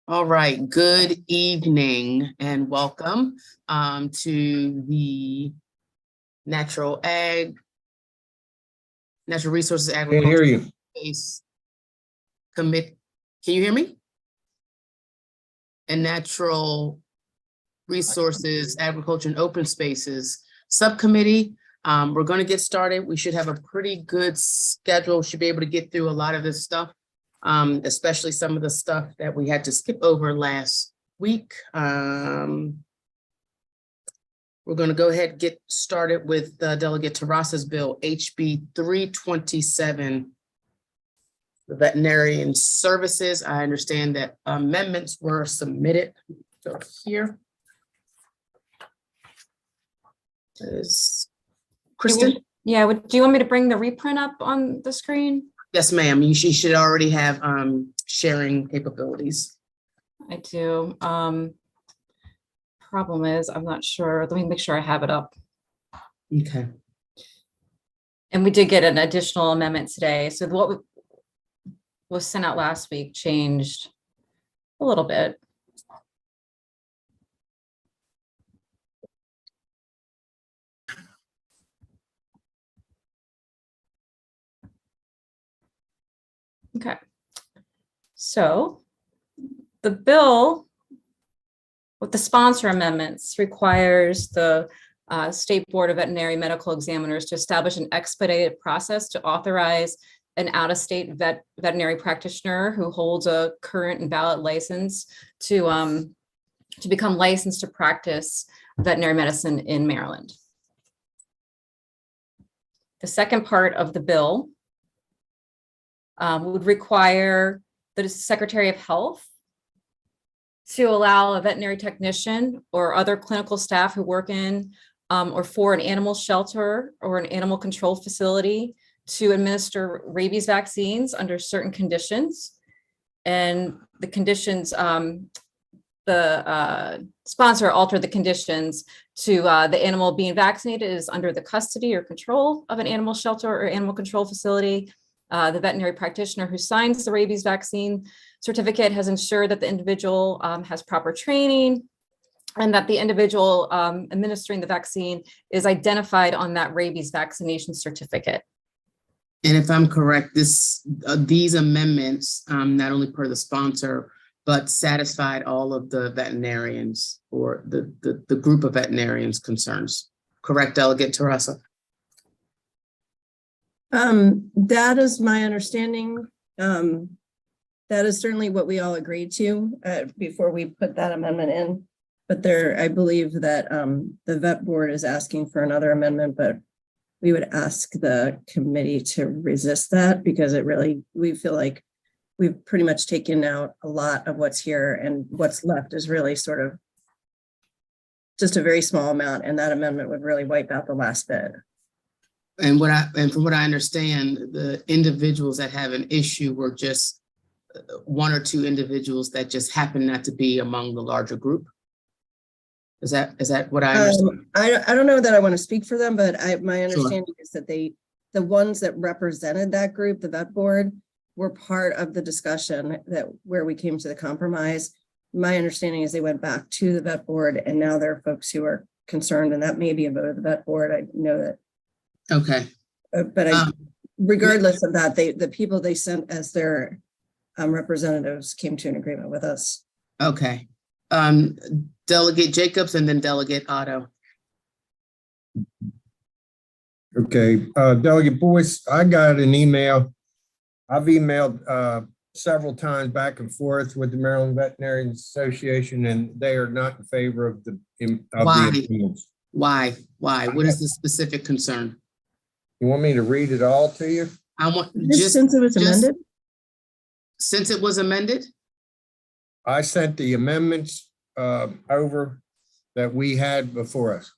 All right, good evening and welcome to the Natural Resources Can't hear Agriculture you. Space Committee. Can you hear me? And Natural Resources Agriculture and Open Spaces Subcommittee. We're going to get started. We should have a pretty good schedule. Should be able to get through a lot of this stuff. Especially some of the stuff that we had to skip over last week. We're going to go ahead and get started with Delegate Terrasa's bill, HB 327, the veterinarian services. I understand that amendments were submitted. So here is Kristen. Yeah, do you want me to bring the reprint up on the screen? Yes, ma'am. You should already have sharing capabilities. I do. Problem is, I'm not sure. Let me make sure I have it up. Okay. And we did get an additional amendment today. So what was sent out last week changed a little bit. Okay, so the bill with the sponsor amendments requires the State Board of Veterinary Medical Examiners to establish an expedited process to authorize an out-of-state veterinary practitioner who holds a current and valid license to become licensed to practice veterinary medicine in Maryland. The second part of the bill would require the Secretary of Health to allow a veterinary technician or other clinical staff who work in or for an animal shelter or an animal control facility to administer rabies vaccines under certain conditions. And the conditions, the sponsor altered the conditions to the animal being vaccinated is under the custody or control of an animal shelter or animal control facility. The veterinary practitioner who signs the rabies vaccine certificate has ensured that the individual has proper training and that the individual administering the vaccine is identified on that rabies vaccination certificate. And if I'm correct, these amendments, not only per the sponsor, but satisfied all of the veterinarians or the group of veterinarians concerns. Correct, Delegate Terrasa? That is my understanding. That is certainly what we all agreed to before we put that amendment in. But I believe that the vet board is asking for another amendment, but we would ask the committee to resist that because we feel like we've pretty much taken out a lot of what's here and what's left is really sort of just a very small amount, and that amendment would really wipe out the last bit. And from what I understand, the individuals that have an issue were just one or two individuals that just happen not to be among the larger group. Is that what I understand? I don't know that I want to speak for them, but my understanding is that the ones that represented that group, the vet board, were part of the discussion where we came to the compromise. My understanding is they went back to the vet board, and now there are folks who are concerned, and that may be a vote of the vet board. I know that. Okay. But regardless of that, the people they sent as their representatives came to an agreement with us. Okay. Delegate Jacobs and then Delegate Otto. Okay, Delegate Boyce, I got an email. I've emailed several times back and forth with the Maryland Veterinarian Association, and they are not in favor of the amendments. Why? What is the specific concern? You want me to read it all to you? I want since it was amended. Since it was amended? I sent the amendments over that we had before us.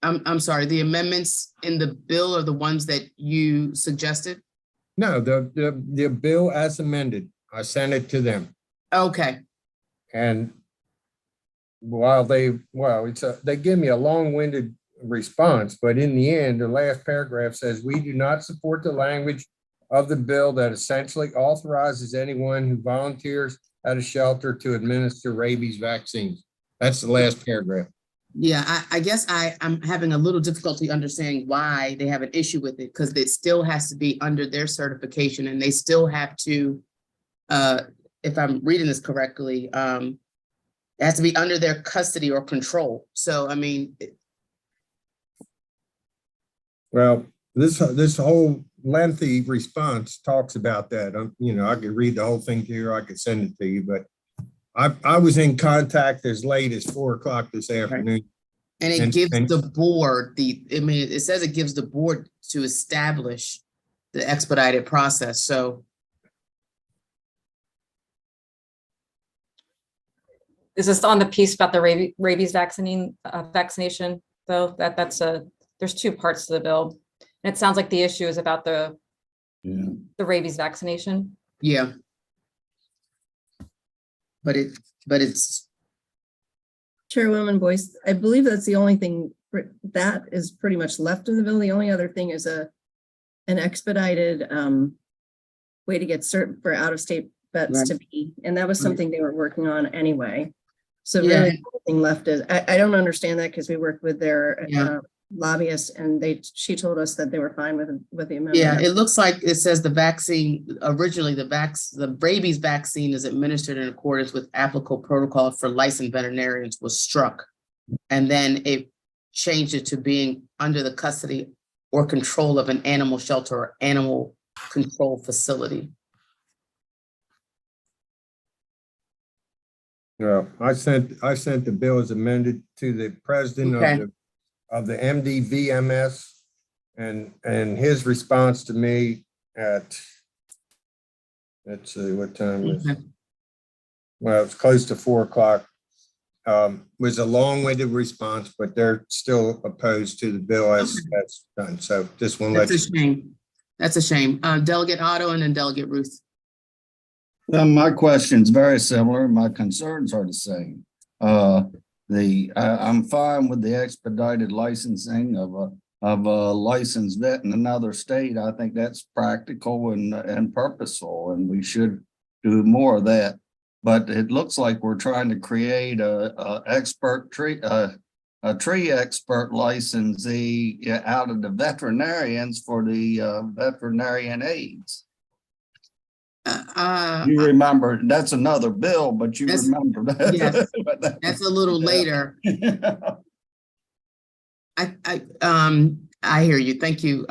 I'm sorry, the amendments in the bill are the ones that you suggested? No, the bill as amended. I sent it to them. Okay. And while they give me a long-winded response, but in the end, the last paragraph says, we do not support the language of the bill that essentially authorizes anyone who volunteers at a shelter to administer rabies vaccines. That's the last paragraph. Yeah, I guess I'm having a little difficulty understanding why they have an issue with it, because it still has to be under their certification and they still have to, if I'm reading this correctly, it has to be under their custody or control. So, I mean, Well, this whole lengthy response talks about that. I could read the whole thing to you, or I could send it to you, but I was in contact as late as 4 o'clock this afternoon. and it And- gives and- the board it says it gives the board to establish the expedited process. So, Is this on the piece about the rabies vaccination, though? There's two parts to the bill. And it sounds like the issue is about the rabies vaccination. yeah. But it's, Chairwoman Boyce, I believe that's the only thing that is pretty much left of the bill. The only other thing is an expedited way to get cert for out-of-state vets Right. to be, and that was something they were working on anyway. So Yeah. really, the only thing left is, I don't understand that because we worked with their Yeah. lobbyists and she told us that they were fine with the amendment. yeah, it looks like it says the vaccine, originally the rabies vaccine is administered in accordance with applicable protocol for licensed veterinarians was struck. And then it changed it to being under the custody or control of an animal shelter or animal control facility. Well, I sent the bill as amended to the president Okay. of the MDVMS, and his response to me at, let's see, what time is it? Okay. Well, it's close to 4 o'clock. Was a long-winded response, but they're still opposed to the bill as that's done. So just want to let That's a you. shame. That's a shame. Delegate Otto and then Delegate Ruth. My question's very similar. My concerns are the same. I'm fine with the expedited licensing of a licensed vet in another state. I think that's practical and purposeful, and we should do more of that. But it looks like we're trying to create a tree expert licensee out of the veterinarians for the veterinarian aides. You remember, that's another bill, but you That's- remember that. yes. That's a little later. I hear you. Thank you,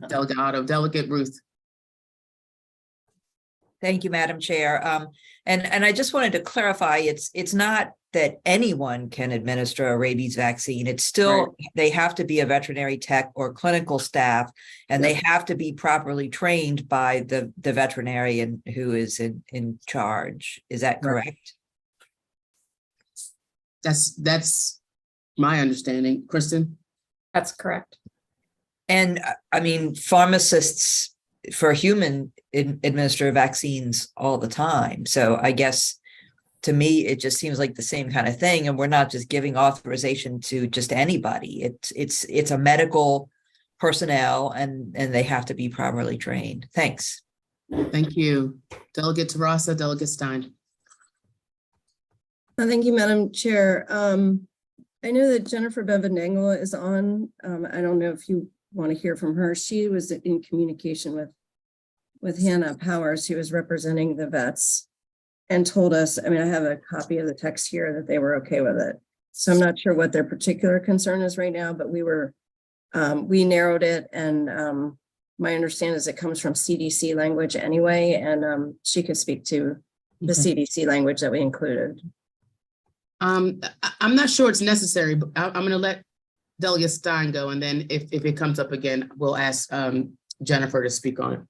Delegate Otto. Delegate Ruth. Thank you, Madam Chair. And I just wanted to clarify, it's not that anyone can administer a rabies vaccine. It's still, they have to be a veterinary tech or clinical staff, and they have to be properly trained by the veterinarian who is in charge. Is that correct? That's my understanding. Kristen? That's correct. And I mean, pharmacists for human administer vaccines all the time. So I guess to me, it just seems like the same kind of thing. And we're not just giving authorization to just anybody. It's a medical personnel, and they have to be properly trained. Thanks. Thank you. Delegate Tarasa, Delegate Stein. Thank you, Madam Chair. I know that Jennifer Bevendangela is on. I don't know if you want to hear from her. She was in communication with Hannah Powers, who was representing the vets, and told us, I mean, I have a copy of the text here, that they were okay with it. So I'm not sure what their particular concern is right now, but we narrowed it, and my understanding is it comes from CDC language anyway, and she could speak to the CDC language that we included. I'm not sure it's necessary, but I'm going to let Delegate Stein go, and then if it comes up again, we'll ask Jennifer to speak on it.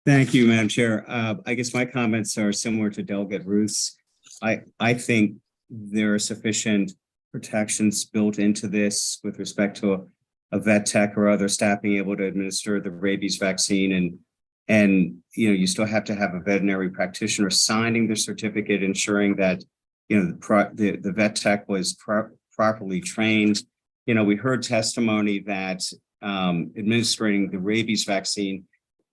Thank you, Madam Chair. I guess my comments are similar to Delegate Ruth's. I think there are sufficient protections built into this with respect to a vet tech or other staff being able to administer the rabies vaccine, and you still have to have a veterinary practitioner signing the certificate, ensuring that the vet tech was properly trained. We heard testimony that administering the rabies vaccine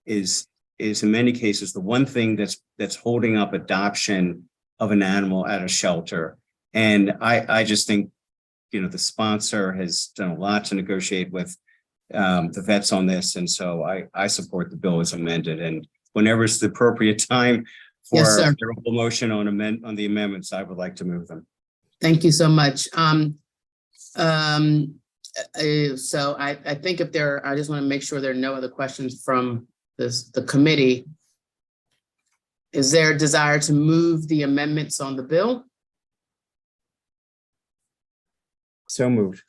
is in many cases the one thing that's holding up adoption of an animal at a shelter. And I just think, the sponsor has done a lot to negotiate with the vets on this. And so I support the bill as amended. And whenever it's the appropriate time for Yes, sir. a favorable motion on the amendments, I would like to move them. Thank you so much. So I think if there, I just want to make sure there are no other questions from the committee. Is there a desire to move the amendments on the bill? So moved.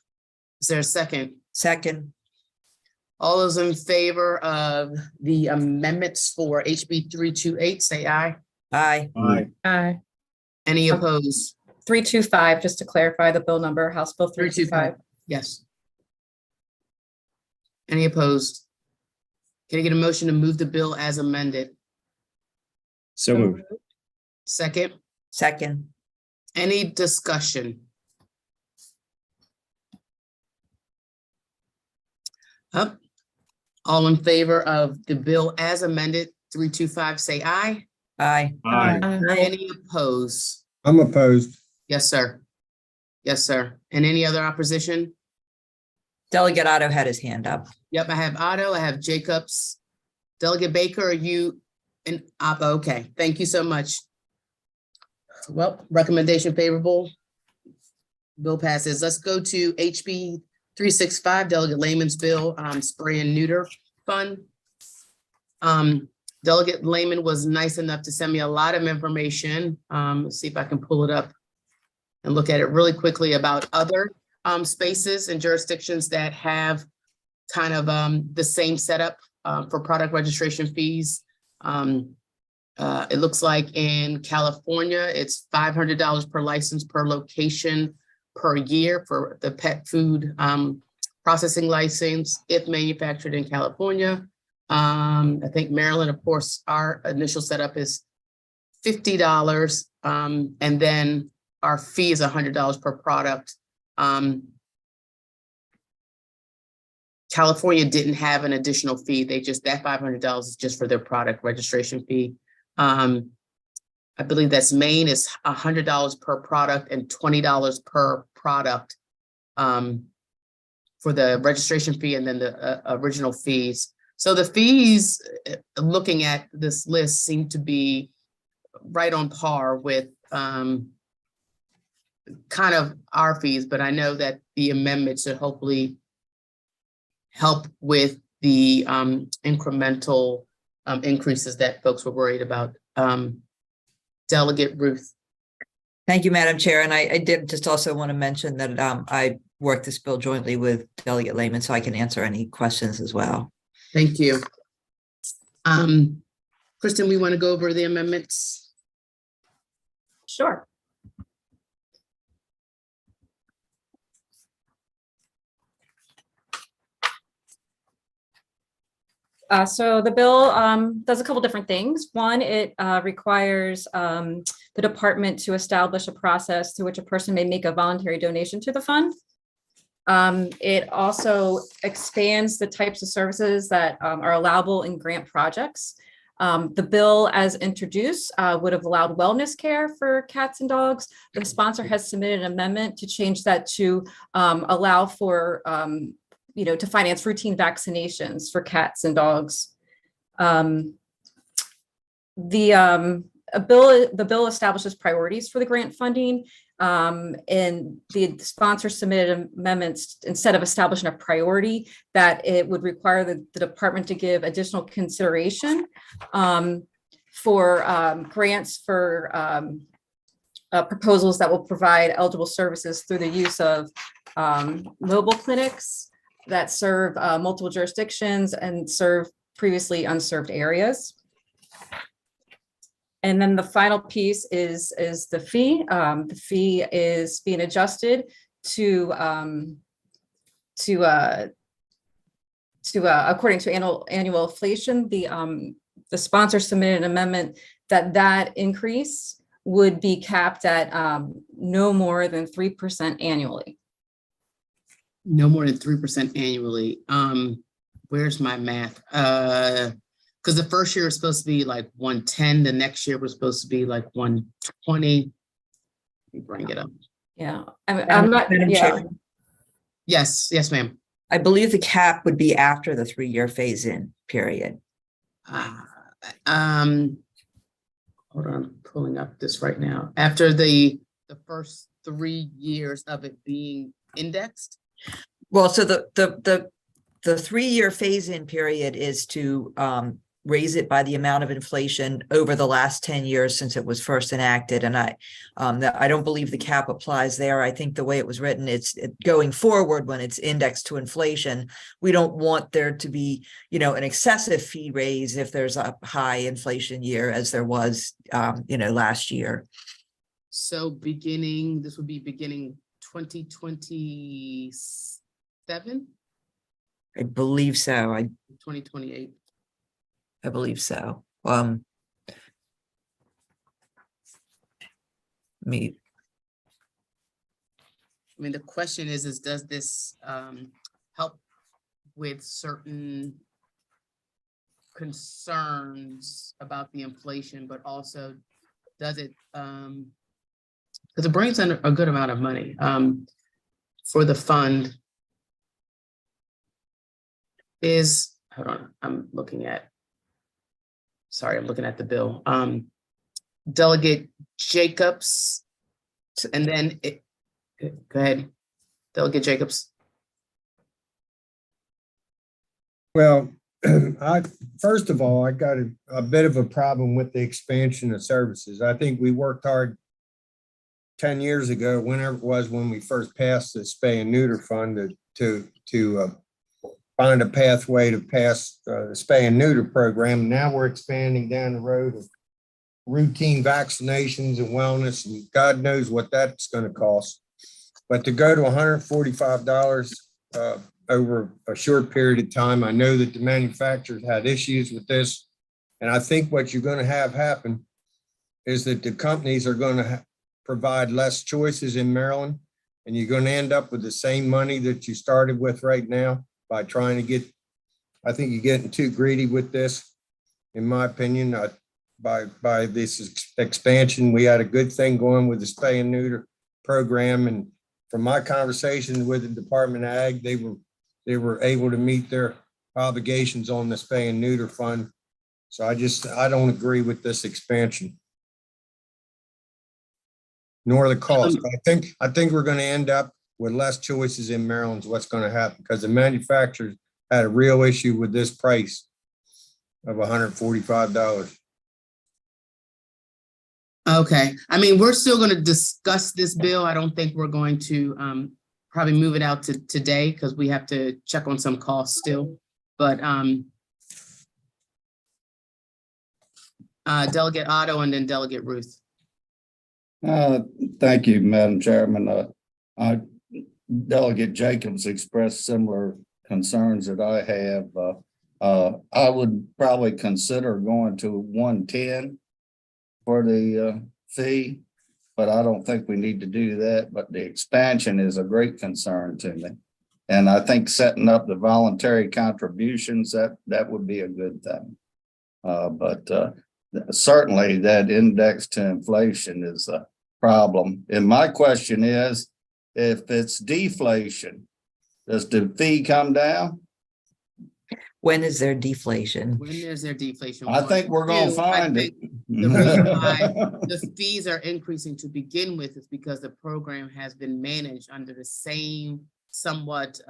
Is there a second? Second, All those in favor of the amendments for HB 328, say aye. aye. Aye. Any opposed? 325, just to clarify the bill number, House Bill 325. Yes. Any opposed? Can I get a motion to move the bill as amended? So moved. Second, Second, any discussion? Up. All in favor of the bill as amended, 325, say aye. aye. Any opposed? I'm opposed. Yes, sir. Yes, sir. And any other opposition? Delegate Otto had his hand up. Yep, I have Otto, I have Jacobs. Delegate Baker, are you in? Okay, thank you so much. Well, recommendation favorable. Bill passes. Let's go to HB 365, Delegate Layman's bill, spray and neuter fund. Delegate Layman was nice enough to send me a lot of information. Let's see if I can pull it up and look at it really quickly about other spaces and jurisdictions that have kind of the same setup for product registration fees. It looks like in California, it's $500 per license per location per year for the pet food processing license if manufactured in California. I think Maryland, of course, our initial setup is $50, and then our fee is $100 per product. California didn't have an additional fee. They just, that $500 is just for their product registration fee. I believe that's Maine is $100 per product and $20 per product for the registration fee and then the original fees. So the fees, looking at this list, seem to be right on par with kind of our fees, but I know that the amendment should hopefully help with the incremental increases that folks were worried about. Delegate Ruth. Thank you, Madam Chair. And I did just also want to mention that I worked this bill jointly with Delegate Layman, so I can answer any questions as well. Thank you. Kristen, we want to go over the amendments. Sure. So the bill does a couple different things. One, it requires the department to establish a process through which a person may make a voluntary donation to the fund. It also expands the types of services that are allowable in grant projects. The bill as introduced would have allowed wellness care for cats and dogs. The sponsor has submitted an amendment to change that to allow for to finance routine vaccinations for cats and dogs. The bill establishes priorities for the grant funding, and the sponsor submitted amendments instead of establishing a priority that it would require the department to give additional consideration for grants for proposals that will provide eligible services through the use of mobile clinics that serve multiple jurisdictions and serve previously unserved areas. And then the final piece is the fee. The fee is being adjusted to according to annual inflation. The sponsor submitted an amendment that increase would be capped at no more than 3% annually. No more than 3% annually. Where's my math? Because the first year was supposed to be like 110, the next year was supposed to be like 120. Let me bring it up. Yeah, I'm not, Madam yeah, Chair, Yes, yes, ma'am. I believe the cap would be after the 3-year phase-in period. Hold on, I'm pulling up this right now. After the first 3 years of it being indexed. Well, so the 3-year phase-in period is to raise it by the amount of inflation over the last 10 years since it was first enacted. And I don't believe the cap applies there. I think the way it was written, it's going forward when it's indexed to inflation. We don't want there to be, an excessive fee raise if there's a high inflation year as there was, last year. So this would be beginning 2027, I believe so. 2028. I believe so. Me. I mean, the question is does this help with certain concerns about the inflation, but also does it, because it brings in a good amount of money for the fund is, hold on, I'm looking at the bill. Delegate Jacobs, and then go ahead, Delegate Jacobs. Well, first of all, I got a bit of a problem with the expansion of services. I think we worked hard 10 years ago, whenever it was when we first passed the spay and neuter fund to find a pathway to pass the spay and neuter program. Now we're expanding down the road of routine vaccinations and wellness, and God knows what that's going to cost. But to go to $145 over a short period of time, I know that the manufacturers had issues with this. And I think what you're going to have happen is that the companies are going to provide less choices in Maryland, and you're going to end up with the same money that you started with right now by trying to get, I think you're getting too greedy with this, in my opinion. By this expansion, we had a good thing going with the spay and neuter program, and from my conversations with the Department of Ag, they were able to meet their obligations on the spay and neuter fund. So I don't agree with this expansion, nor the cost. I think we're going to end up with less choices in Maryland is what's going to happen, because the manufacturers had a real issue with this price of $145. Okay, I mean, we're still going to discuss this bill. I don't think we're going to probably move it out to today because we have to check on some costs still. But Delegate Otto and then Delegate Ruth. Thank you, Madam Chairman. Delegate Jacobs expressed similar concerns that I have. I would probably consider going to 110 for the fee, but I don't think we need to do that. But the expansion is a great concern to me. And I think setting up the voluntary contributions, that would be a good thing. But certainly that index to inflation is a problem. And my question is, if it's deflation, does the fee come down? When is there deflation? When is there deflation? I think we're going to find it. The reason why the fees are increasing to begin with is because the program has been managed under the same somewhat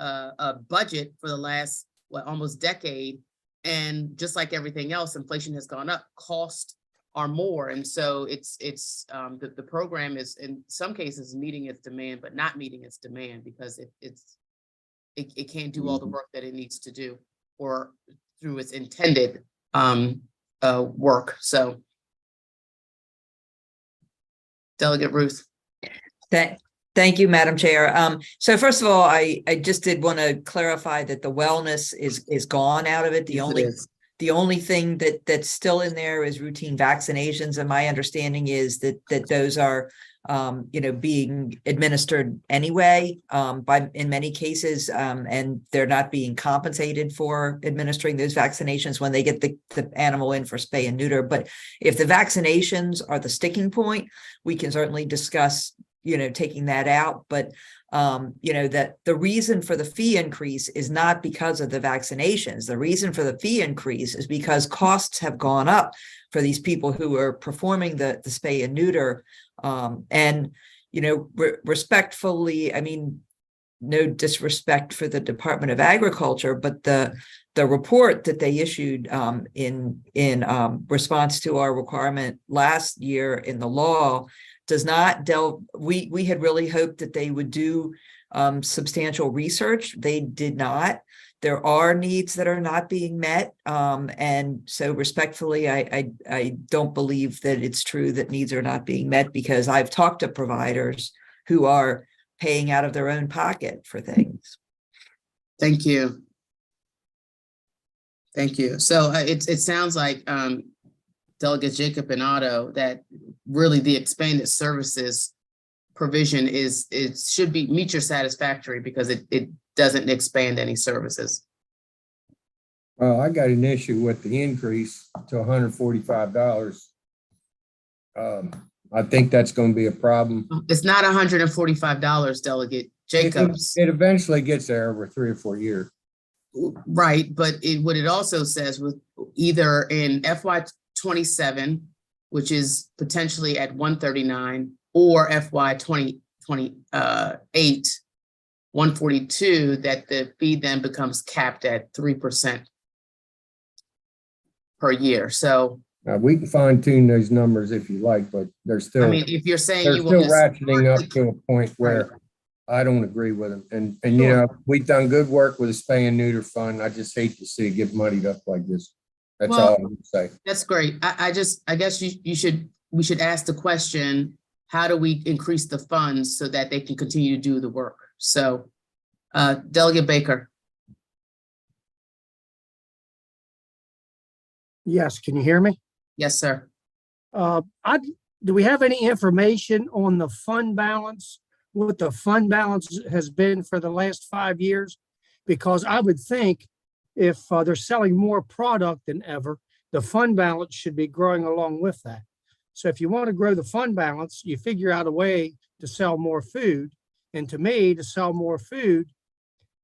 budget for the last, almost decade. And just like everything else, inflation has gone up, costs are more. And so the program is in some cases meeting its demand, but not meeting its demand because it can't do all the work that it needs to do or through its intended work. So Delegate Ruth. Thank you, Madam Chair. So first of all, I just did want to clarify that the wellness is gone out of it. The only thing that's still in there is routine vaccinations. And my understanding is that those are being administered anyway, in many cases, and they're not being compensated for administering those vaccinations when they get the animal in for spay and neuter. But if the vaccinations are the sticking point, we can certainly discuss, taking that out. But that the reason for the fee increase is not because of the vaccinations. The reason for the fee increase is because costs have gone up for these people who are performing the spay and neuter. Respectfully, I mean, no disrespect for the Department of Agriculture, but the report that they issued in response to our requirement last year in the law does not delve. We had really hoped that they would do substantial research. They did not. There are needs that are not being met. And so respectfully, I don't believe that it's true that needs are not being met, because I've talked to providers who are paying out of their own pocket for things. Thank you. Thank you. So it sounds like Delegate Jacob and Otto, that really the expanded services provision should be meet your satisfactory, because it doesn't expand any services. Well, I got an issue with the increase to $145. I think that's going to be a problem. It's not $145, Delegate Jacobs. It eventually gets there over 3 or 4 years. Right, but what it also says with either in FY27, which is potentially at 139, or FY2028, 142, that the fee then becomes capped at 3% per year. So We can fine tune those numbers if you like, but they're still, I mean, if you're saying they're you still will ratcheting up to a point where I don't agree with them. And we've done good work with the spay and neuter fund. I just hate to see it get muddied up like this. That's Well, all I would say. That's great. I guess we should ask the question, how do we increase the funds so that they can continue to do the work? So Delegate Baker. Yes, can you hear me? Yes, sir. Do we have any information on the fund balance, what the fund balance has been for the last 5 years? Because I would think if they're selling more product than ever, the fund balance should be growing along with that. So if you want to grow the fund balance, you figure out a way to sell more food. And to me, to sell more food,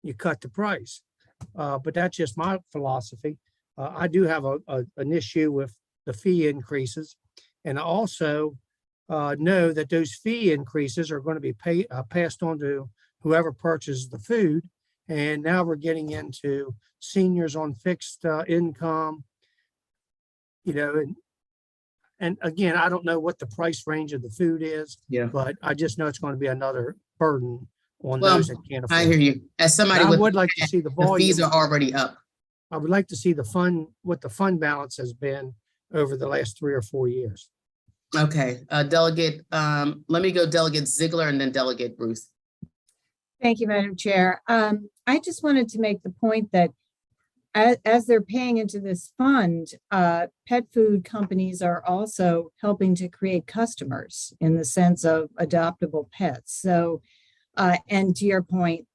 you cut the price. But that's just my philosophy. I do have an issue with the fee increases. And I also know that those fee increases are going to be passed on to whoever purchases the food. And now we're getting into seniors on fixed income, and again, I don't know what the price range of the food is, but I just know it's going to be another burden on those that can't afford. I hear you. As somebody I would like to see the volume. fees are already up. I would like to see what the fund balance has been over the last 3 or 4 years. Okay, Delegate, let me go Delegate Ziegler and then Delegate Ruth. Thank you, Madam Chair. I just wanted to make the point that as they're paying into this fund, pet food companies are also helping to create customers in the sense of adoptable pets. So, and to your point,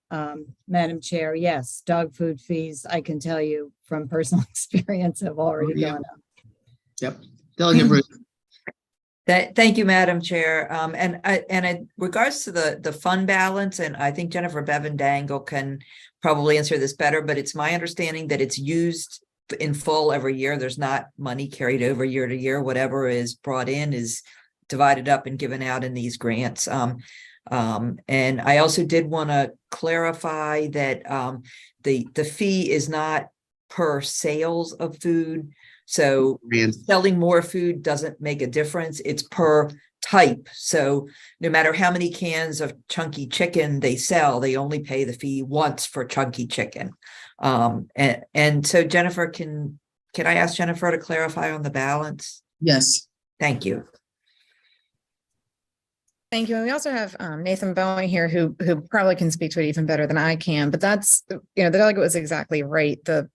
Madam Chair, yes, dog food fees, I can tell you from personal experience, have already gone up. Yep, Delegate Ruth. Thank you, Madam Chair. And in regards to the fund balance, and I think Jennifer Bevan-Dangle can probably answer this better, but it's my understanding that it's used in full every year. There's not money carried over year to year. Whatever is brought in is divided up and given out in these grants. And I also did want to clarify that the fee is not per sales of food. So selling more food doesn't make a difference. It's per type. So no matter how many cans of chunky chicken they sell, they only pay the fee once for chunky chicken. And so Jennifer, can I ask Jennifer to clarify on the balance? Yes. Thank you. Thank you. And we also have Nathan Bowen here who probably can speak to it even better than I can, but that's, the delegate was exactly right. The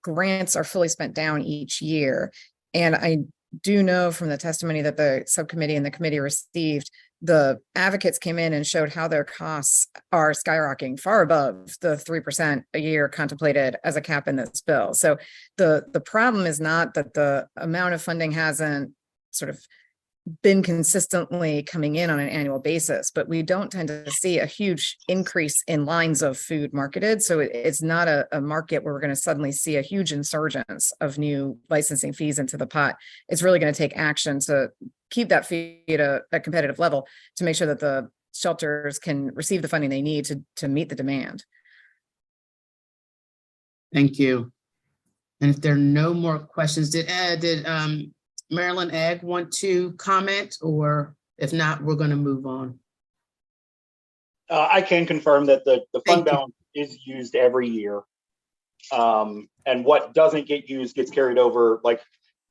grants are fully spent down each year. And I do know from the testimony that the subcommittee and the committee received the advocates came in and showed how their costs are skyrocketing far above the 3% a year contemplated as a cap in this bill. So the problem is not that the amount of funding hasn't sort of been consistently coming in on an annual basis, but we don't tend to see a huge increase in lines of food marketed. So it's not a market where we're going to suddenly see a huge insurgence of new licensing fees into the pot. It's really going to take action to keep that fee at a competitive level to make sure that the shelters can receive the funding they need to meet the demand. Thank you. And if there are no more questions, did Marilyn Egg want to comment, or if not, we're going to move on. I can confirm that the Thank fund you. balance is used every year. And what doesn't get used gets carried over, like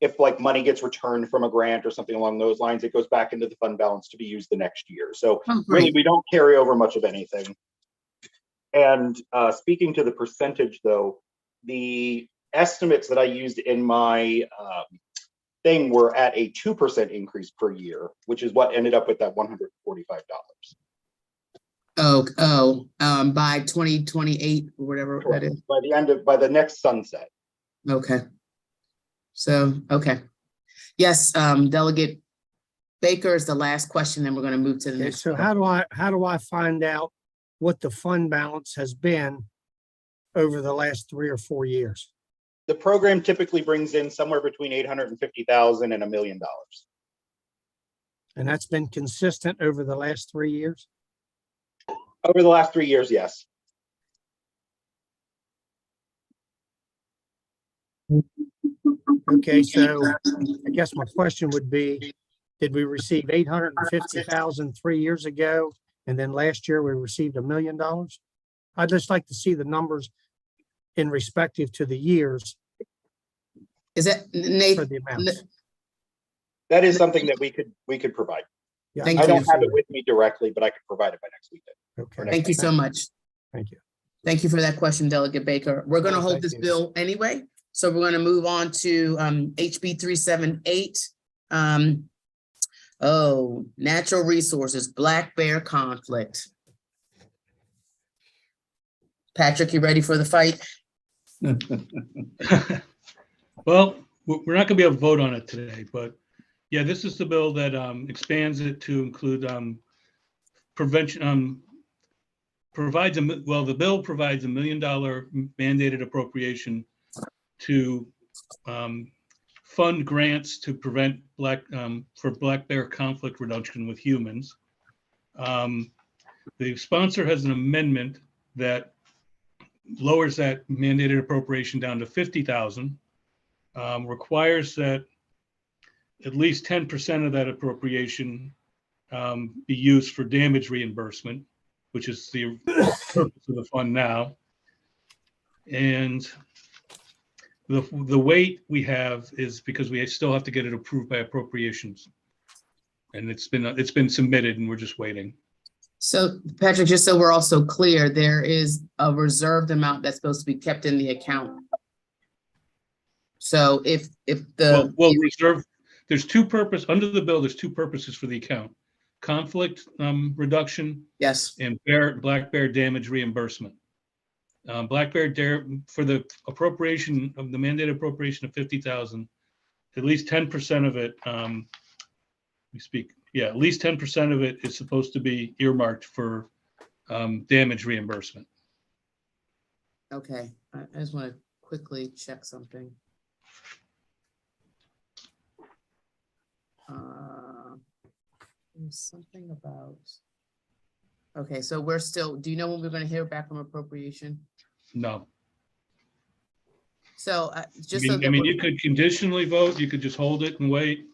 if like money gets returned from a grant or something along those lines, it goes back into the fund balance to be used the next year. So Oh, really, great. we don't carry over much of anything. And speaking to the percentage though, the estimates that I used in my thing were at a 2% increase per year, which is what ended up with that $145. By 2028 or whatever that is. By the next sunset. Okay. So, okay. Yes, Delegate Baker is the last question, then we're going to move to the Okay, next. so how do I find out what the fund balance has been over the last 3 or 4 years? The program typically brings in somewhere between $850,000 and $1 million. And that's been consistent over the last 3 years? Over the last 3 years, yes. Okay, so I guess my question would be, did we receive 850,000 3 years ago? And then last year we received $1 million? I'd just like to see the numbers in respective to the years Is that for Nathan? the amounts. That is something that we could provide. Yeah, Thank I you. don't have it with me directly, but I could provide it by next week. Okay, Thank you so much. thank you. Thank you for that question, Delegate Baker. We're going to hold Thank this you. bill anyway. So we're going to move on to HB 378. Natural resources, Black Bear conflict. Patrick, you ready for the fight? Well, we're not going to be able to vote on it today, but yeah, this is the bill that expands it to include prevention. The bill provides $1 million mandated appropriation to fund grants to prevent black bear conflict reduction with humans. The sponsor has an amendment that lowers that mandated appropriation down to 50,000, requires that at least 10% of that appropriation be used for damage reimbursement, which is the purpose of the fund now. And the wait we have is because we still have to get it approved by appropriations. And it's been submitted and we're just waiting. So Patrick, just so we're also clear, there is a reserved amount that's supposed to be kept in the account. So if the. Well, reserve, there's under the bill, there's two purposes for the account: conflict reduction. Yes. And black bear damage reimbursement. Black bear for the appropriation of the mandated appropriation of 50,000, at least 10% of it, at least 10% of it is supposed to be earmarked for damage reimbursement. Okay, I just want to quickly check something. There's something about. Okay, so we're still, do you know when we're going to hear back from appropriation? No. So just I so that mean, you could conditionally vote, you could just hold it and wait.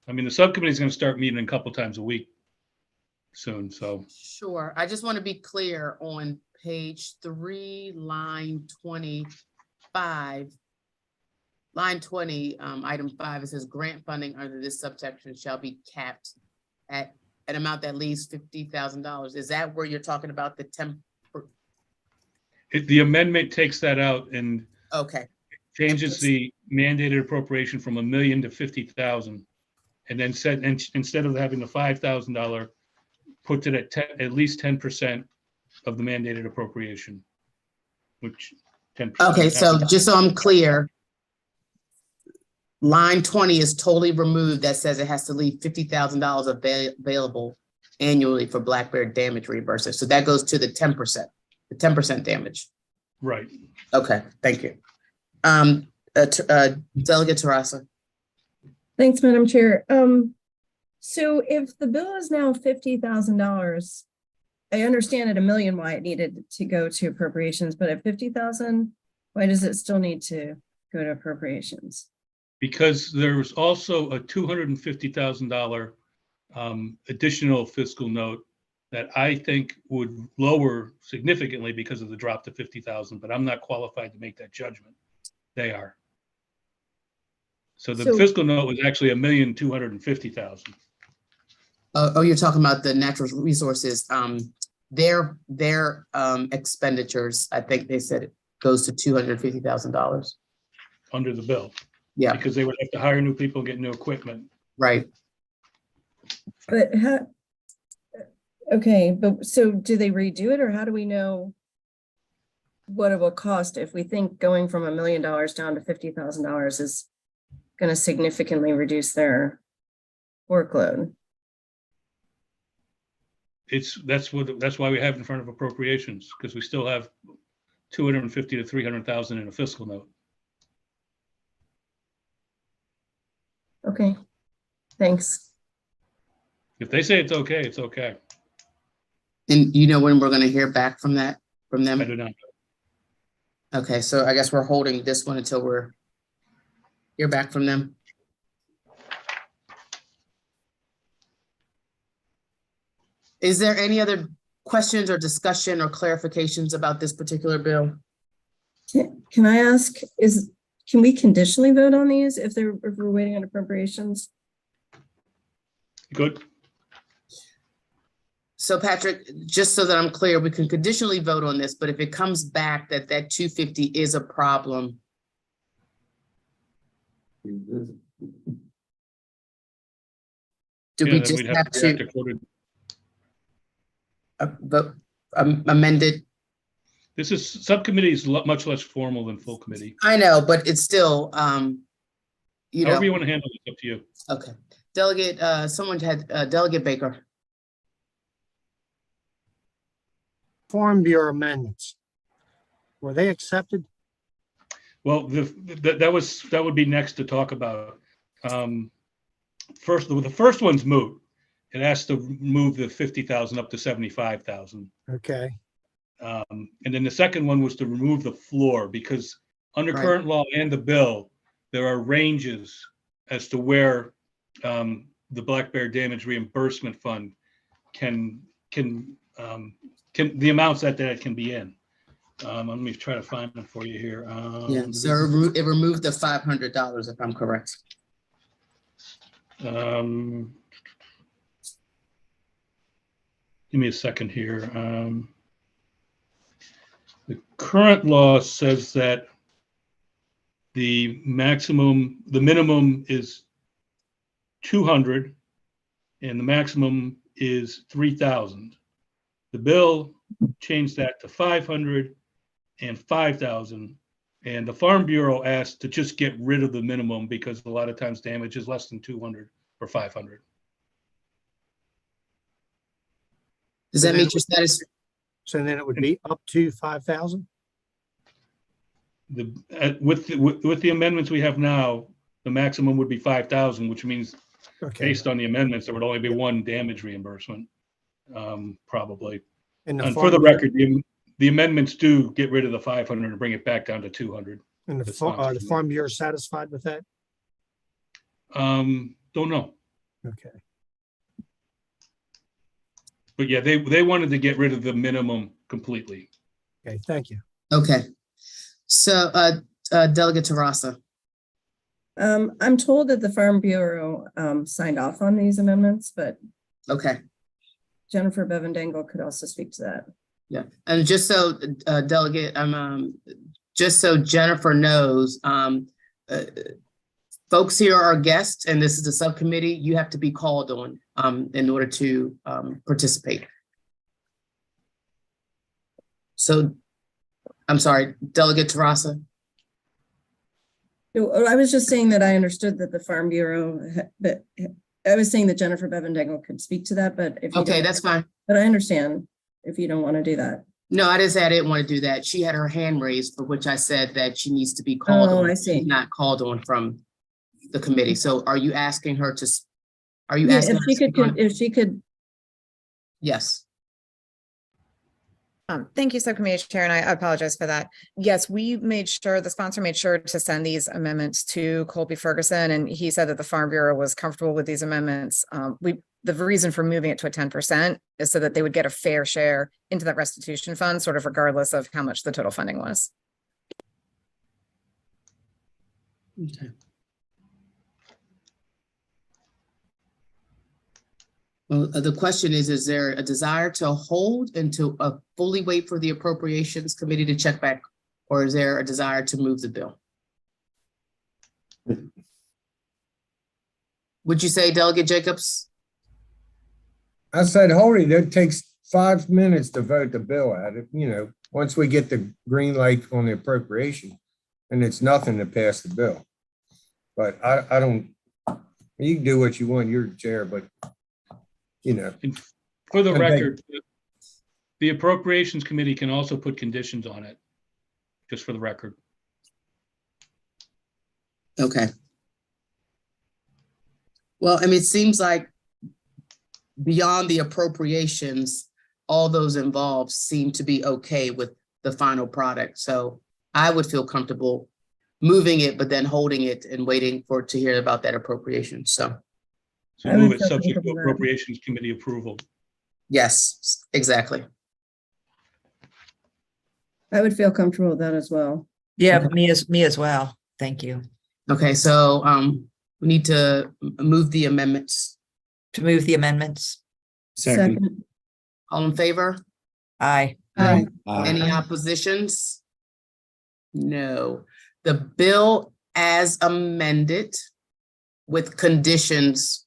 I mean, the subcommittee is going to start meeting a couple times a week soon, so. Sure, I just want to be clear on page 3, line 25. Line 20, item 5, it says grant funding under this subsection shall be capped at an amount that leaves $50,000. Is that where you're talking about the The amendment takes that out and okay, changes the mandated appropriation from $1 million to 50,000. And then instead of having the $5,000 puts it at least 10% of the mandated appropriation, which 10%. Okay, so just so I'm clear, line 20 is totally removed. That says it has to leave $50,000 available annually for black bear damage reimbursement. So that goes to the 10%, the 10% damage. Right. Okay, thank you. Delegate Tarasa. Thanks, Madam Chair. So if the bill is now $50,000, I understand at $1 million why it needed to go to appropriations, but at 50,000, why does it still need to go to appropriations? Because there's also a $250,000 additional fiscal note that I think would lower significantly because of the drop to 50,000, but I'm not qualified to make that judgment. They are. So the fiscal note was actually $1,250,000. Oh, you're talking about the natural resources. Their expenditures, I think they said it goes to $250,000. Under the bill. Yeah, Because they would have to hire new people and get new equipment. right. But okay, but so do they redo it, or how do we know what it will cost if we think going from $1 million down to $50,000 is going to significantly reduce their workload? That's why we have in front of appropriations, because we still have 250 to 300,000 in a fiscal note. Okay, thanks. If they say it's okay, it's okay. And you know when we're going to hear back from them? I do not. Okay, so I guess we're holding this one until we're hear back from them. Is there any other questions or discussion or clarifications about this particular bill? Can I ask, can we conditionally vote on these if we're waiting on appropriations? Good. So Patrick, just so that I'm clear, we can conditionally vote on this, but if it comes back that 250 is a problem. Do we just have to amend it? This is subcommittee is much less formal than full committee. I know, but it's still, you know. However you want to handle it, it's up to you. Okay. Delegate, someone had, Delegate Baker. Farm Bureau amendments. Were they accepted? Well, that would be next to talk about. First, the first one's moot. It has to move the 50,000 up to 75,000. Okay. And then the second one was to remove the floor, because under current law and the bill, there are ranges as to where the Black Bear Damage Reimbursement Fund can the amounts that can be in. Let me try to find them for you here. Yeah, so it removed the $500 if I'm correct. Give me a second here. The current law says that the minimum is 200 and the maximum is 3,000. The bill changed that to 500 and 5,000. And the Farm Bureau asked to just get rid of the minimum because a lot of times damage is less than 200 or 500. Does that meet your status? So then it would be up to 5,000? With the amendments we have now, the maximum would be 5,000, which means based on the amendments, there would only be one damage reimbursement, probably. And for the record, the amendments do get rid of the 500 and bring it back down to 200. And the Farm Bureau satisfied with that? Don't know. Okay. But yeah, they wanted to get rid of the minimum completely. Okay, thank you. Okay. So Delegate Tarasa. I'm told that the Farm Bureau signed off on these amendments, but okay. Jennifer Bevan-Dangle could also speak to that. Yeah, and just so Delegate, just so Jennifer knows, folks here are guests, and this is a subcommittee. You have to be called on in order to participate. So, I'm sorry, Delegate Tarasa. I was just saying that I understood that the Farm Bureau, but I was saying that Jennifer Bevan-Dangle could speak to that, but if you Okay, don't- that's fine. But I understand if you don't want to do that. No, I didn't say I didn't want to do that. She had her hand raised, for which I said that she needs to be called Oh, on. I see. She's not called on from the committee. So are you asking her to, are you Yeah, asking? her to speak on- if she could, Yes. Thank you, Subcommittee Chair, and I apologize for that. Yes, the sponsor made sure to send these amendments to Colby Ferguson, and he said that the Farm Bureau was comfortable with these amendments. The reason for moving it to a 10% is so that they would get a fair share into that restitution fund, sort of regardless of how much the total funding was. Okay. Well, the question is there a desire to hold and to fully wait for the Appropriations Committee to check back? Or is there a desire to move the bill? Would you say, Delegate Jacobs? I said, hold it, it takes 5 minutes to vote the bill out. Once we get the green light on the appropriation, and it's nothing to pass the bill. But I don't, you can do what you want, you're the chair, but For the Okay. record, the Appropriations Committee can also put conditions on it, just for the record. Okay. Well, I mean, it seems like beyond the appropriations, all those involved seem to be okay with the final product. So I would feel comfortable moving it, but then holding it and waiting for it to hear about that appropriation. So So I would move it feel subject to comfortable with that. Appropriations Committee approval. yes, exactly. I would feel comfortable with that as well. Yeah, Okay. me as well. Thank you. Okay, so we need to move the amendments. To move the amendments. Second. All in favor? Aye. Aye. Any oppositions? No. The bill as amended with conditions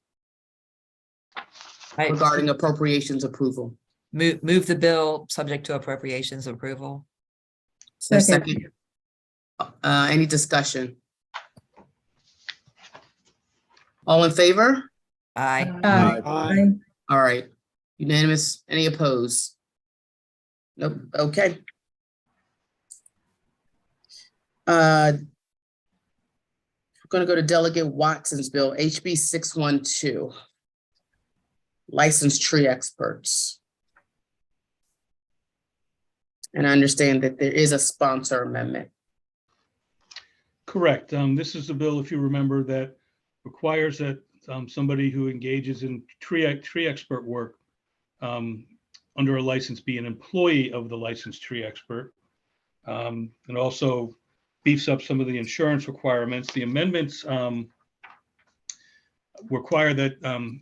I regarding appropriations approval. move the bill subject to appropriations approval. Is there a Second. Any discussion? All in favor? Aye. Aye. All right. Unanimous. Any opposed? Nope. Okay. We're going to go to Delegate Watson's bill, HB 612. Licensed tree experts. And I understand that there is a sponsor amendment. Correct. This is the bill, if you remember, that requires that somebody who engages in tree expert work under a license be an employee of the licensed tree expert. And also beefs up some of the insurance requirements. The amendments require that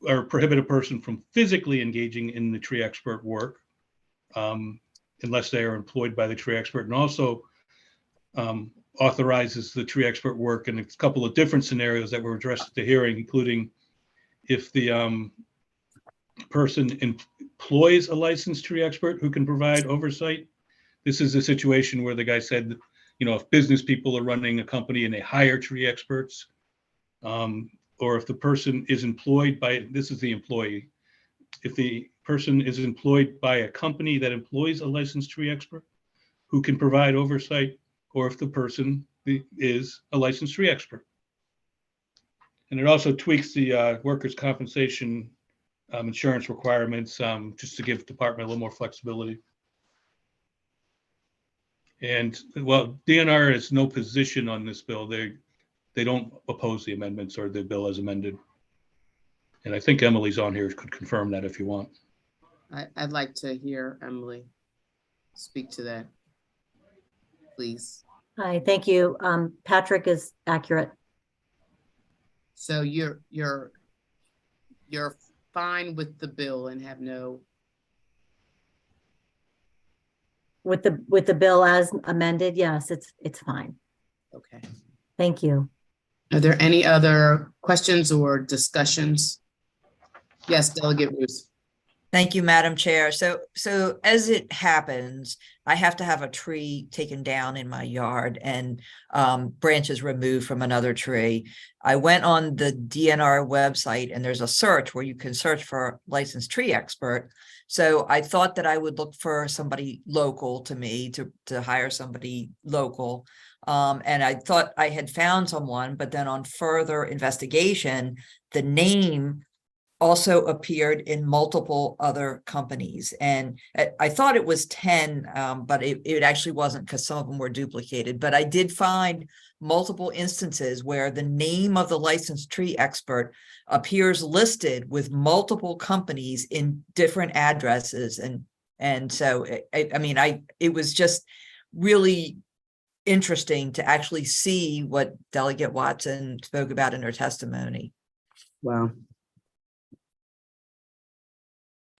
or prohibit a person from physically engaging in the tree expert work unless they are employed by the tree expert, and also authorizes the tree expert work in a couple of different scenarios that were addressed at the hearing, including if the person employs a licensed tree expert who can provide oversight. This is a situation where the guy said, if business people are running a company and they hire tree experts, or if the person is employed by, this is the employee, if the person is employed by a company that employs a licensed tree expert who can provide oversight, or if the person is a licensed tree expert. And it also tweaks the workers' compensation insurance requirements just to give the department a little more flexibility. And well, DNR has no position on this bill. They don't oppose the amendments or the bill as amended. And I think Emily's on here, could confirm that if you want. I'd like to hear Emily speak to that, please. Hi, thank you. Patrick is accurate. So you're fine with the bill and have no, With the bill as amended, yes, it's fine. okay. Thank you. Are there any other questions or discussions? Yes, Delegate Ruth. Thank you, Madam Chair. So as it happens, I have to have a tree taken down in my yard and branches removed from another tree. I went on the DNR website and there's a search where you can search for licensed tree expert. So I thought that I would look for somebody local to me to hire somebody local. And I thought I had found someone, but then on further investigation, the name also appeared in multiple other companies. And I thought it was 10, but it actually wasn't because some of them were duplicated. But I did find multiple instances where the name of the licensed tree expert appears listed with multiple companies in different addresses. And so, it was just really interesting to actually see what Delegate Watson spoke about in her testimony. Wow.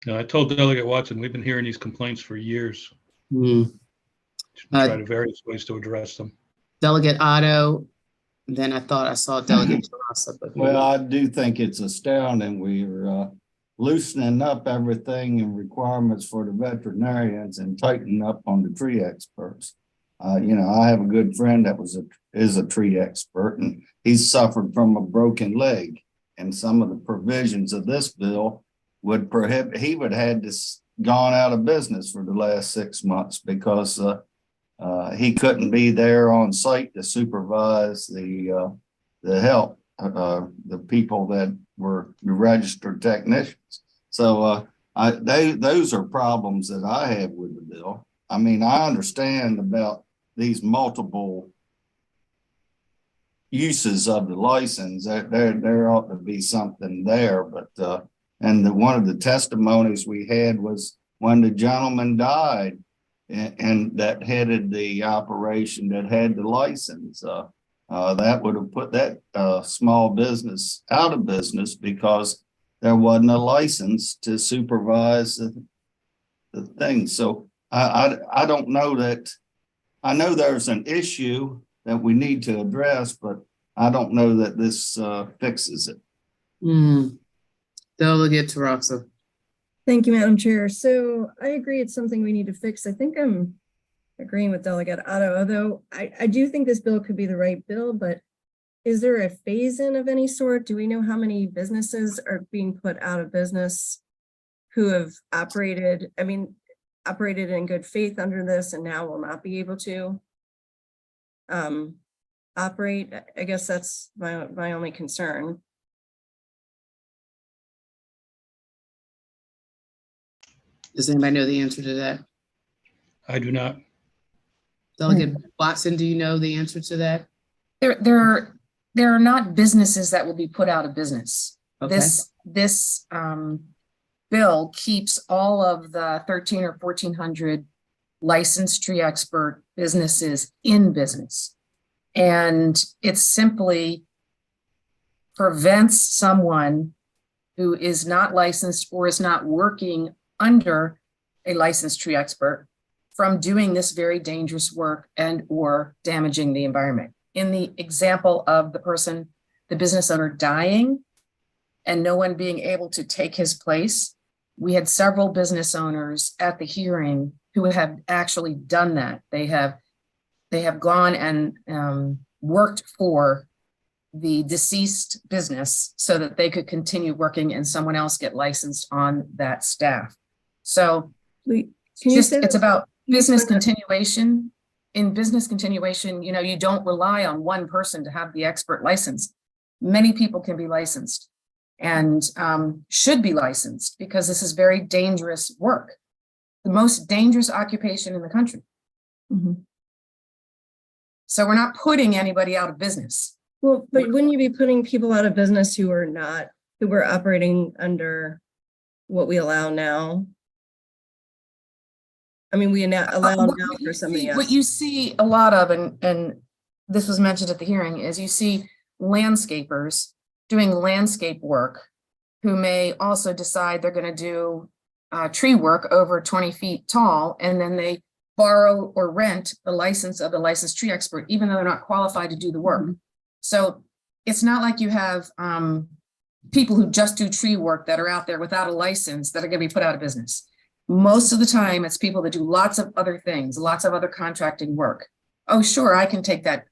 No, I told Delegate Watson, we've been hearing these complaints for years. Hmm. Try to various ways to address them. Delegate Otto, then I thought I saw Delegate Tarasa, but Well, I do think it's astounding. We're loosening up everything and requirements for the veterinarians and tightening up on the tree experts. I have a good friend that is a tree expert, and he's suffered from a broken leg. And some of the provisions of this bill would prohibit, he would have had this gone out of business for the last 6 months because he couldn't be there on site to supervise the help, the people that were the registered technicians. So those are problems that I have with the bill. I mean, I understand about these multiple uses of the license. There ought to be something there, but one of the testimonies we had was when the gentleman died and that headed the operation that had the license. That would have put that small business out of business because there wasn't a license to supervise the thing. So I don't know that. I know there's an issue that we need to address, but I don't know that this fixes it. Delegate Tarasa. Thank you, Madam Chair. So I agree it's something we need to fix. I think I'm agreeing with Delegate Otto, although I do think this bill could be the right bill, but is there a phase-in of any sort? Do we know how many businesses are being put out of business who have operated in good faith under this and now will not be able to operate? I guess that's my only concern. Does anybody know the answer to that? I do not. Delegate Watson, do you know the answer to that? There are not businesses that will be put out of business. Okay. This bill keeps all of the 1,300 or 1,400 licensed tree expert businesses in business. And it simply prevents someone who is not licensed or is not working under a licensed tree expert from doing this very dangerous work and or damaging the environment. In the example of the business owner dying and no one being able to take his place, we had several business owners at the hearing who have actually done that. They have gone and worked for the deceased business so that they could continue working and someone else get licensed on that staff. So it's about business continuation. In business continuation, you don't rely on one person to have the expert license. Many people can be licensed and should be licensed because this is very dangerous work, the most dangerous occupation in the country. Mm-hmm. So we're not putting anybody out of business. Well, but wouldn't you be putting people out of business who were operating under what we allow now? I mean, we allow now for somebody else. What you see a lot of, and this was mentioned at the hearing, is you see landscapers doing landscape work who may also decide they're going to do tree work over 20 feet tall, and then they borrow or rent the license of the licensed tree expert, even though they're not qualified to do the work. So it's not like you have people who just do tree work that are out there without a license that are going to be put out of business. Most of the time, it's people that do lots of other things, lots of other contracting work. Oh, sure, I can take that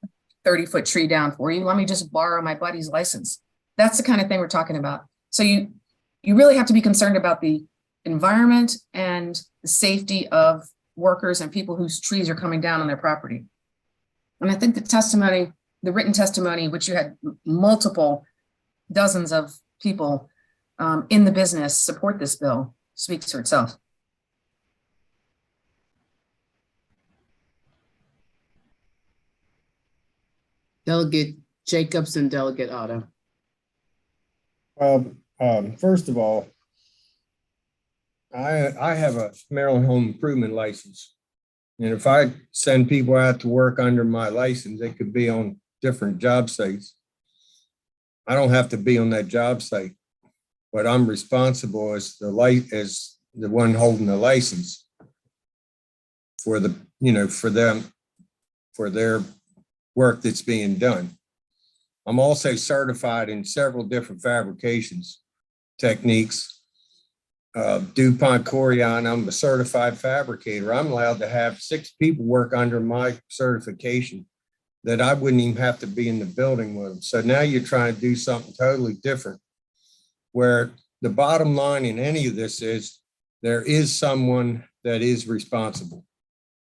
30-foot tree down for you. Let me just borrow my buddy's license. That's the kind of thing we're talking about. So you really have to be concerned about the environment and the safety of workers and people whose trees are coming down on their property. And I think the testimony, the written testimony, which you had multiple dozens of people in the business support this bill, speaks for itself. Delegate Jacobs and Delegate Otto. First of all, I have a Maryland Home Improvement license. And if I send people out to work under my license, they could be on different job sites. I don't have to be on that job site, but I'm responsible as the one holding the license for the, for them, for their work that's being done. I'm also certified in several different fabrications techniques. DuPont Corian, I'm a certified fabricator. I'm allowed to have 6 people work under my certification that I wouldn't even have to be in the building with them. So now you're trying to do something totally different, where the bottom line in any of this is there is someone that is responsible.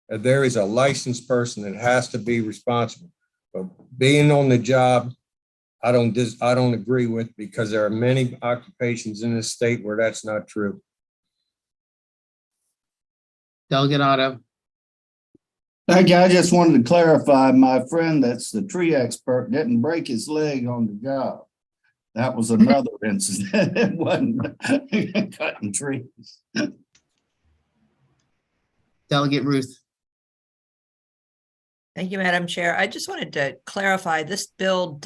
There is a licensed person that has to be responsible. But being on the job, I don't agree with, because there are many occupations in this state where that's not true. Delegate Otto. Thank you. I just wanted to clarify, my friend that's the tree expert didn't break his leg on the job. That was another incident. It wasn't cutting trees. Delegate Ruth. Thank you, Madam Chair. I just wanted to clarify, this bill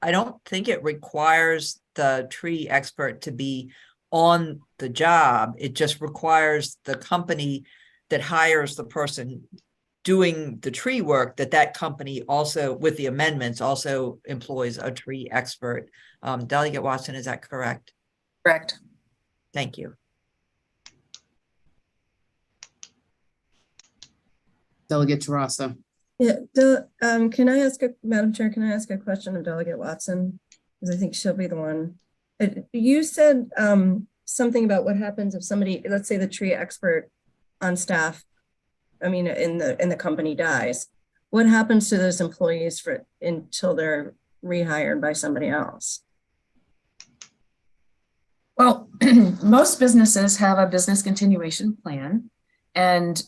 I don't think it requires the tree expert to be on the job. It just requires the company that hires the person doing the tree work, that company also, with the amendments, also employs a tree expert. Delegate Watson, is that correct? Correct. Thank you. Delegate Tarasa. Yeah, Madam Chair, can I ask a question of Delegate Watson? Because I think she'll be the one. You said something about what happens if somebody, let's say the tree expert on staff, in the company dies. What happens to those employees until they're rehired by somebody else? Well, most businesses have a business continuation plan and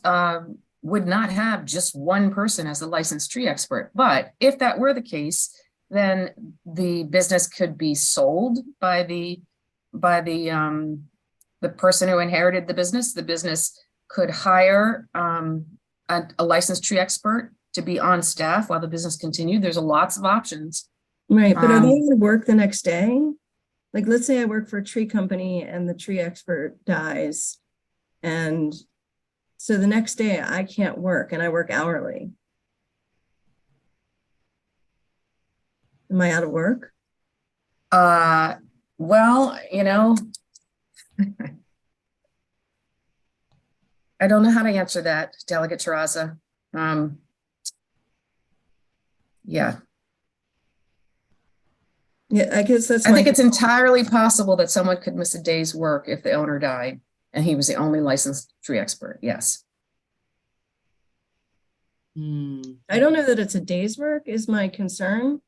would not have just one person as a licensed tree expert. But if that were the case, then the business could be sold by the person who inherited the business. The business could hire a licensed tree expert to be on staff while the business continued. There's lots of options. Right, but are they going to work the next day? Like, let's say I work for a tree company and the tree expert dies, and so the next day I can't work and I work hourly. Am I out of work? Well, I don't know how to answer that, Delegate Tarasa. Yeah. Yeah, I guess I think it's entirely possible that someone could miss a day's work if the owner died and he was the only licensed tree expert. Yes. I don't know that it's a day's work is my concern.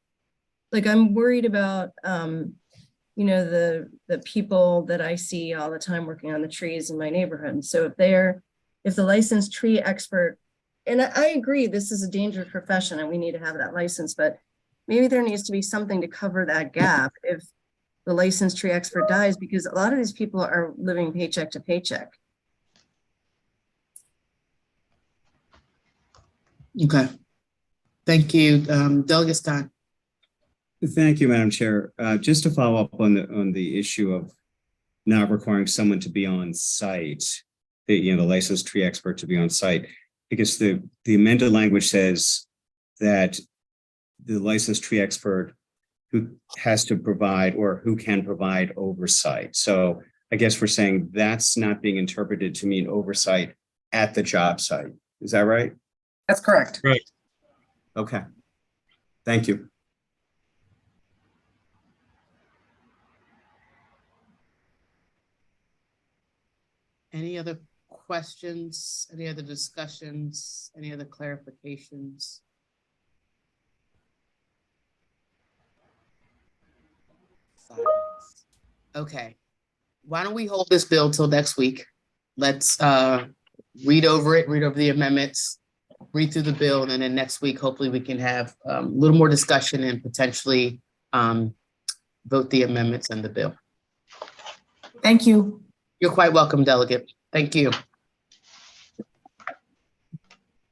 Like, I'm worried about, the people that I see all the time working on the trees in my neighborhood. So if the licensed tree expert, and I agree, this is a dangerous profession and we need to have that license, but maybe there needs to be something to cover that gap if the licensed tree expert dies, because a lot of these people are living paycheck to paycheck. Okay. Thank you. Delegate Scott. Thank you, Madam Chair. Just to follow up on the issue of not requiring someone to be on site, the licensed tree expert to be on site, because the amended language says that the licensed tree expert who has to provide or who can provide oversight. So I guess we're saying that's not being interpreted to mean oversight at the job site. Is that right? That's correct. Right. Okay. Thank you. Any other questions, any other discussions, any other clarifications? Silence. Okay, why don't we hold this bill till next week? Let's read over it, read over the amendments, read through the bill, and then next week, hopefully we can have a little more discussion and potentially vote the amendments and the bill. Thank you. You're quite welcome, Delegate. Thank you.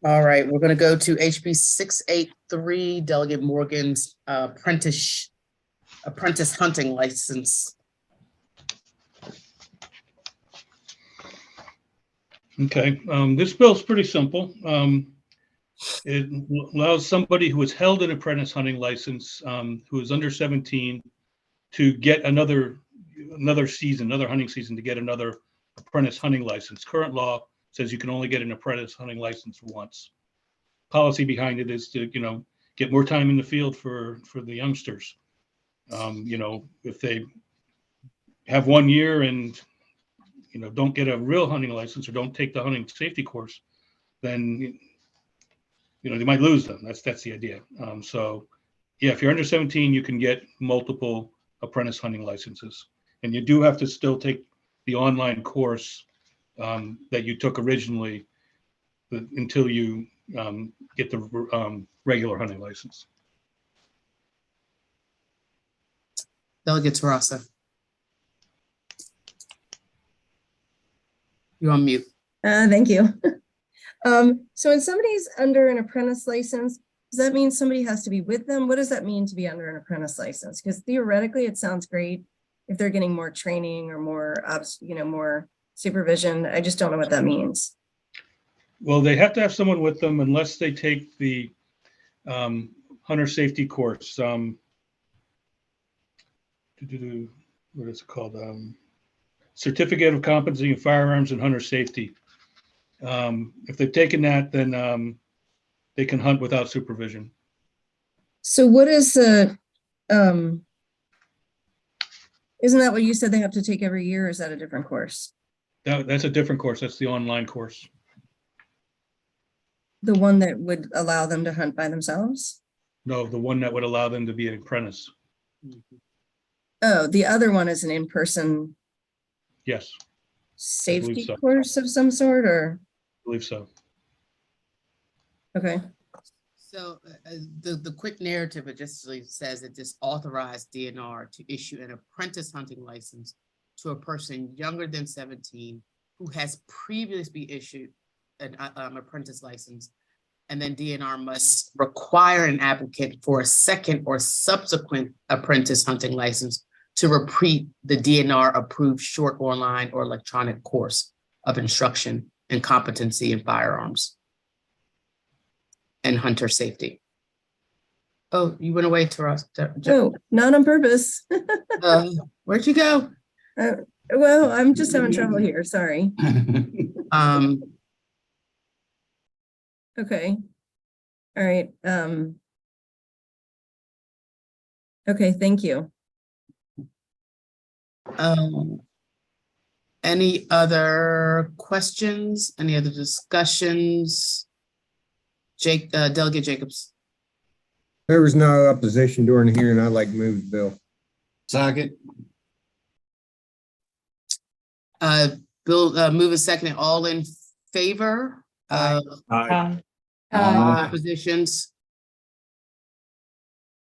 All right, we're gonna go to HB 683, Delegate Morgan's apprentice hunting license. Okay, this bill's pretty simple. It allows somebody who has held an apprentice hunting license, who is under 17, to get another season, another hunting season, to get another apprentice hunting license. Current law says you can only get an apprentice hunting license once. Policy behind it is to, get more time in the field for the youngsters. If they have 1 year and, don't get a real hunting license or don't take the hunting safety course, then, they might lose them. That's the idea. So yeah, if you're under 17, you can get multiple apprentice hunting licenses. And you do have to still take the online course that you took originally until you get the regular hunting license. Delegate Terrassa. You're on mute. Thank you. So when somebody's under an apprentice license, does that mean somebody has to be with them? What does that mean to be under an apprentice license? Because theoretically, it sounds great if they're getting more training or more, more supervision. I just don't know what that means. Well, they have to have someone with them unless they take the hunter safety course. What is it called? Certificate of Competency in Firearms and Hunter Safety. If they've taken that, then they can hunt without supervision. So what is the, isn't that what you said they have to take every year? Or is that a different course? That's a different course. That's the online course. The one that would allow them to hunt by themselves? No, the one that would allow them to be an apprentice. Oh, the other one is an in-person Yes, safety so. course of some sort, or? I believe so. Okay. So the quick narrative, it just says that this authorized DNR to issue an apprentice hunting license to a person younger than 17 who has previously issued an apprentice license. And then DNR must require an applicant for a second or subsequent apprentice hunting license to repeat the DNR approved short online or electronic course of instruction and competency in firearms and hunter safety. Oh, you went away, Taras. Oh, not on purpose. Where'd you go? Well, I'm just having trouble here. Sorry. Okay. All right. Okay, thank you. Any other questions? Any other discussions? Delegate Jacobs. There was no opposition during the hearing. I'd like to move the bill. Second. Bill, move a second. All in favor? Oppositions?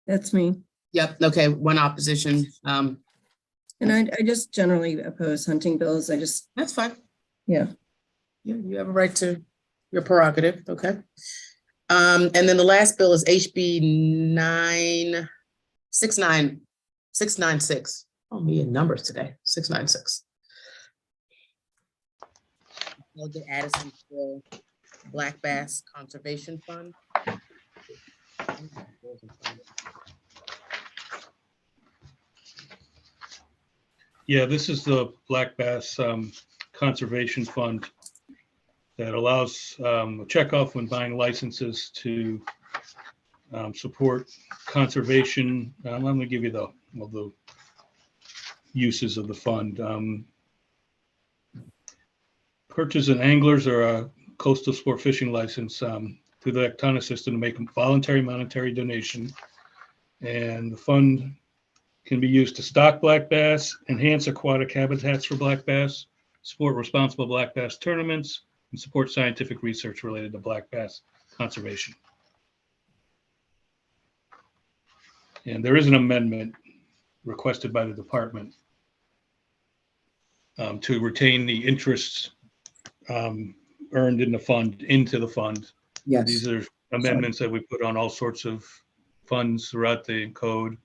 That's me. Yep. Okay. One opposition. And I just generally oppose hunting bills. That's fine. Yeah. You have a right to your prerogative. Okay. And then the last bill is HB 696. Oh, me and numbers today. 696. Delegate Addison's bill, Black Bass Conservation Fund. Yeah, this is the Black Bass Conservation Fund that allows a checkoff when buying licenses to support conservation. I'm going to give you the uses of the fund. Purchase an angler's or a coastal sport fishing license through the Ectona system to make a voluntary monetary donation. And the fund can be used to stock black bass, enhance aquatic habitats for black bass, support responsible black bass tournaments, and support scientific research related to black bass conservation. And there is an amendment requested by the department to retain the interests earned in the fund into the fund. Yes. These are amendments that we put on all sorts of funds throughout the code.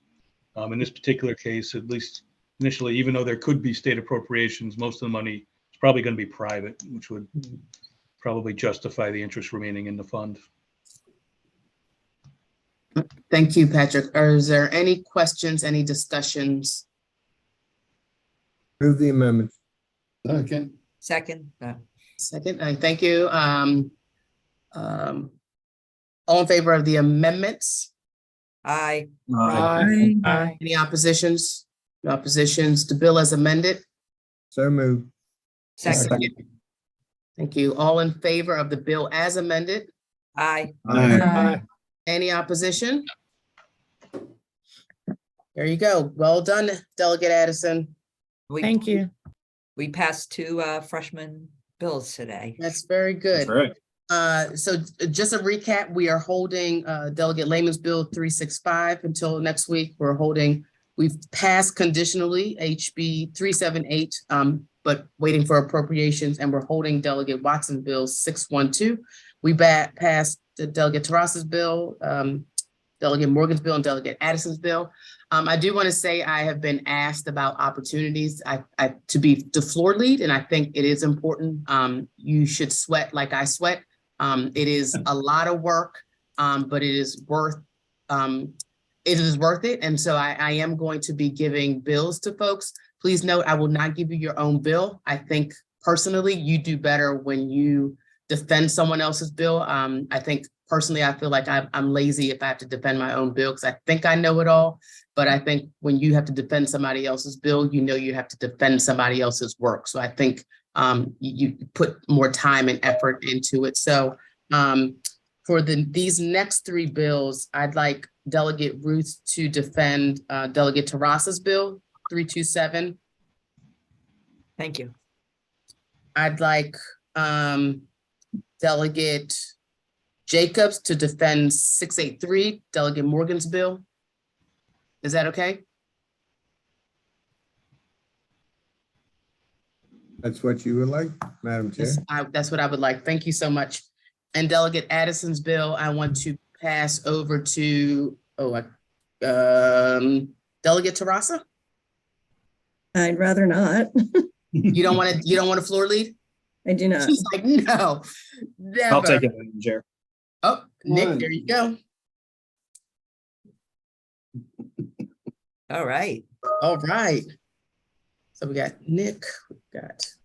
In this particular case, at least initially, even though there could be state appropriations, most of the money is probably going to be private, which would probably justify the interest remaining in the fund. Thank you, Patrick. Is there any questions, any discussions? Move the amendment. Second. Second. Second, thank you. All in favor of the amendments? Aye. Aye. Any oppositions? No oppositions. The bill as amended? So move. Second. Thank you. All in favor of the bill as amended? Aye. Aye. Any opposition? There you go. Well done, Delegate Addison. Thank you. We passed two freshman bills today. That's very good. right. So just a recap, we are holding Delegate Lehman's Bill 365 until next week. We've passed conditionally HB 378, but waiting for appropriations, and we're holding Delegate Watson Bill 612. We passed the Delegate Terrace's bill, Delegate Morgan's bill, and Delegate Addison's bill. I do want to say I have been asked about opportunities to be the floor lead, and I think it is important. You should sweat like I sweat. It is a lot of work, but it is worth it. And so I am going to be giving bills to folks. Please note, I will not give you your own bill. I think personally, you do better when you defend someone else's bill. I think personally, I feel like I'm lazy if I have to defend my own bill because I think I know it all. But I think when you have to defend somebody else's bill, you have to defend somebody else's work. So I think you put more time and effort into it. So for these next three bills, I'd like Delegate Ruth to defend Delegate Terrace's bill 327. Thank you. I'd like Delegate Jacobs to defend 683, Delegate Morgan's bill. Is that okay? That's what you would like, Madam Chair? Yes, that's what I would like. Thank you so much. And Delegate Addison's bill, I want to pass over to, Delegate Terrace? I'd rather not. You don't want a floor lead? I do not. She's like, no, never. I'll take it, Madam Chair. Oh, Nick, there you go. All right. All right. So we got Nick, I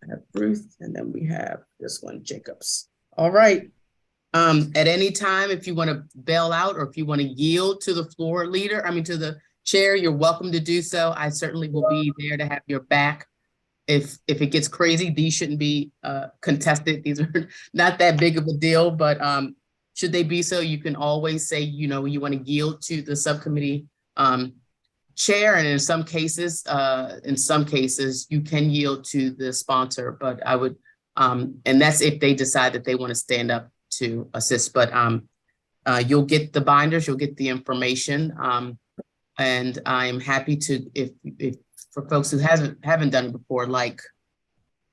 have Ruth, and then we have this one, Jacobs. All right. At any time, if you want to bail out or if you want to yield to the floor leader, to the chair, you're welcome to do so. I certainly will be there to have your back. If it gets crazy, these shouldn't be contested. These are not that big of a deal, but should they be so, you can always say, you want to yield to the subcommittee chair, and in some cases, you can yield to the sponsor. But I would, and that's if they decide that they want to stand up to assist. But you'll get the binders, you'll get the information, and I'm happy to, if for folks who haven't done it before, like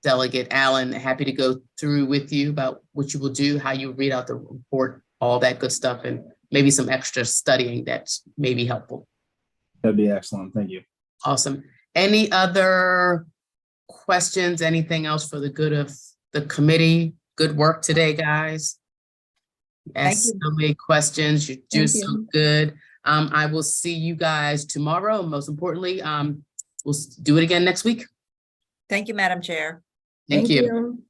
Delegate Allen, happy to go through with you about what you will do, how you read out the report, all that good stuff, and maybe some extra studying that's maybe helpful. That'd be excellent. Thank you. Awesome. Any other questions? Anything else for the good of the committee? Good work today, guys. Ask so many questions. You do so good. I will see you guys tomorrow. Most importantly, We'll do it again next week. Thank you, Madam Chair. Thank you.